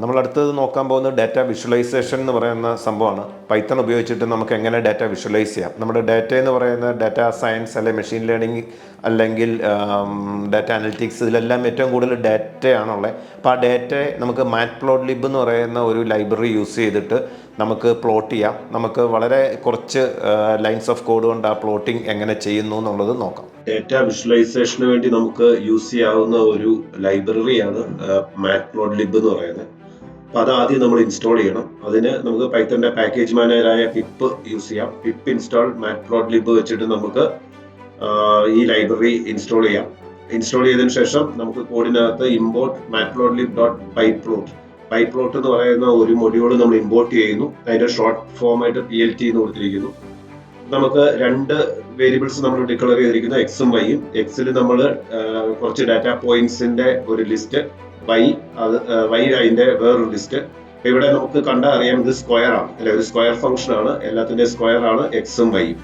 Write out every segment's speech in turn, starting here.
നമ്മൾ അടുത്തത് നോക്കാൻ പോകുന്നത് ഡാറ്റ വിഷ്വലൈസേഷൻ എന്ന് പറയുന്ന സംഭവമാണ്. പൈത്തൺ ഉപയോഗിച്ചിട്ട് നമുക്ക് എങ്ങനെ ഡാറ്റ വിഷ്വലൈസ് ചെയ്യാം. നമ്മുടെ ഡാറ്റ എന്ന് പറയുന്ന ഡാറ്റ സയൻസ് അല്ലെങ്കിൽ മെഷീൻ ലേണിംഗ് അല്ലെങ്കിൽ ഡാറ്റ അനലിറ്റിക്സ്, ഇതിലെല്ലാം ഏറ്റവും കൂടുതൽ ഡാറ്റയാണുള്ളത്. അപ്പോൾ ആ ഡാറ്റയെ നമുക്ക് മാറ്റ്പ്ലോട്ലിബ് എന്ന് പറയുന്ന ഒരു ലൈബ്രറി യൂസ് ചെയ്തിട്ട് നമുക്ക് പ്ലോട്ട് ചെയ്യാം. നമുക്ക് വളരെ കുറച്ച് ലൈൻസ് ഓഫ് കോഡ് കൊണ്ട് ആ പ്ലോട്ടിംഗ് എങ്ങനെ ചെയ്യുന്നു എന്നുള്ളത് നോക്കാം. ഡാറ്റ വിഷ്വലൈസേഷന് വേണ്ടി നമുക്ക് യൂസ് ചെയ്യാവുന്ന ഒരു ലൈബ്രറിയാണ് മാറ്റ്പ്ലോട്ലിബ് എന്ന് പറയുന്നത്. അപ്പോൾ അത് ആദ്യം നമ്മൾ ഇൻസ്റ്റാൾ ചെയ്യണം. അതിന് നമുക്ക് പൈത്തണിന്റെ പാക്കേജ് മാനേജറായ പിപ്പ് യൂസ് ചെയ്യാം. പിപ്പ് ഇൻസ്റ്റാൾ മാറ്റ്പ്ലോട്ലിബ് വെച്ചിട്ട് നമുക്ക് ഈ ലൈബ്രറി ഇൻസ്റ്റാൾ ചെയ്യാം. ഇൻസ്റ്റാൾ ചെയ്തതിനു ശേഷം നമുക്ക് കോഡിനകത്ത് ഇമ്പോർട്ട് മാറ്റ്പ്ലോട്ലിബ് ഡോട്ട് പൈപ്ലോട്ട് പൈപ്ലോട്ട് എന്ന് പറയുന്ന ഒരു മൊഡ്യൂൾ നമ്മൾ ഇമ്പോർട്ട് ചെയ്യുന്നു. അതിന്റെ ഷോർട്ട് ഫോം ആയിട്ട് PLT എന്ന് കൊടുത്തിരിക്കുന്നു. നമുക്ക് രണ്ട് വേരിയബിൾസ് നമ്മൾ ഡിക്ലെയർ ചെയ്തിരിക്കുന്നു, എക്സും വൈയും. എക്സിൽ നമ്മൾ കുറച്ച് ഡാറ്റ പോയിന്റ്സിന്റെ ഒരു ലിസ്റ്റ്, വൈ അതിന്റെ വേറൊരു ലിസ്റ്റ്. ഇവിടെ നമുക്ക് കണ്ടാൽ അറിയാം ഇത് സ്ക്വയർ ആണ് അല്ലെ, ഒരു സ്ക്വയർ ഫംഗ്ഷൻ ആണ്, എല്ലാത്തിന്റെയും സ്ക്വയർ ആണ് എക്സും വൈയും.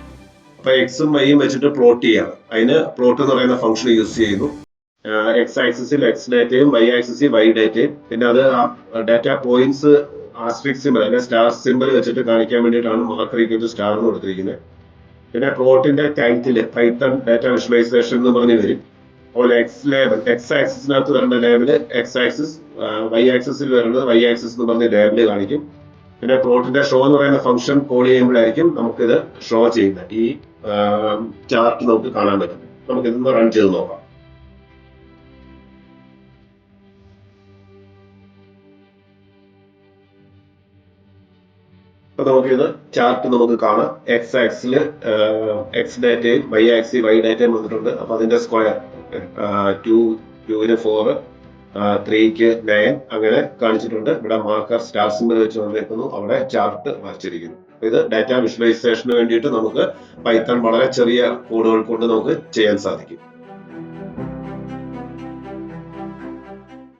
അപ്പൊ എക്സും വൈയും വെച്ചിട്ട് പ്ലോട്ട് ചെയ്യാണ്. അതിന് പ്ലോട്ട് എന്ന് പറയുന്ന ഫംഗ്ഷൻ യൂസ് ചെയ്യുന്നു. എക്സ് ആക്സിസിൽ എക്സ് ഡാറ്റയും വൈ ആക്സിസിൽ വൈ ഡാറ്റയും. പിന്നെ അത് ഡാറ്റ പോയിന്റ്സ് ആസ്ട്രിക് സിമ്പിൾ അല്ലെ സ്റ്റാർ സിമ്പിൾ വെച്ചിട്ട് കാണിക്കാൻ വേണ്ടിയിട്ടാണ് മാർക്കർ ഈക്വൽ ടു സ്റ്റാർ എന്ന് കൊടുത്തിരിക്കുന്നത്. പിന്നെ പ്ലോട്ടിന്റെ ടൈറ്റിൽ പൈത്തൺ ഡാറ്റ വിഷ്വലൈസേഷൻ എന്ന് പറഞ്ഞ് വരും. അതുപോലെ എക്സ് ലേബൽ, എക്സ് ആക്സിസിനകത്ത് വരേണ്ട ലേബല് എക്സ് ആക്സിസ്, വൈ ആക്സിസിൽ വരുന്നത് വൈ ആക്സിസ് എന്ന് പറഞ്ഞ് ലേബിള് കാണിക്കും. പിന്നെ പ്ലോട്ടിന്റെ ഷോ എന്ന് പറയുന്ന ഫംഗ്ഷൻ കോൾ ചെയ്യുമ്പോഴായിരിക്കും നമുക്കിത് ഷോ ചെയ്യുന്നത്. ഈ ചാർട്ട് നമുക്ക് കാണാൻ പറ്റും. നമുക്ക് ഇതൊന്ന് റൺ ചെയ്ത് നോക്കാം. അപ്പൊ നമുക്കിത് ചാർട്ട് നമുക്ക് കാണാം. എക്സ് ആക്സിൽ എക്സ് ഡാറ്റയും വൈ ആക്സിൽ വൈ ഡാറ്റയും വന്നിട്ടുണ്ട്. അപ്പൊ അതിന്റെ സ്ക്വയർ 2ന് 4, 3ക്ക് 9 അങ്ങനെ കാണിച്ചിട്ടുണ്ട്. ഇവിടെ മാർക്കർ സ്റ്റാർ സിമ്പിൾ വെച്ച് വന്നേക്കുന്നു. അവിടെ ചാർട്ട് വരച്ചിരിക്കുന്നു. ഇത് ഡാറ്റ വിഷ്വലൈസേഷന് വേണ്ടിയിട്ട് നമുക്ക് പൈത്തൺ വളരെ ചെറിയ കോഡുകൾ കൊണ്ട് നമുക്ക് ചെയ്യാൻ സാധിക്കും.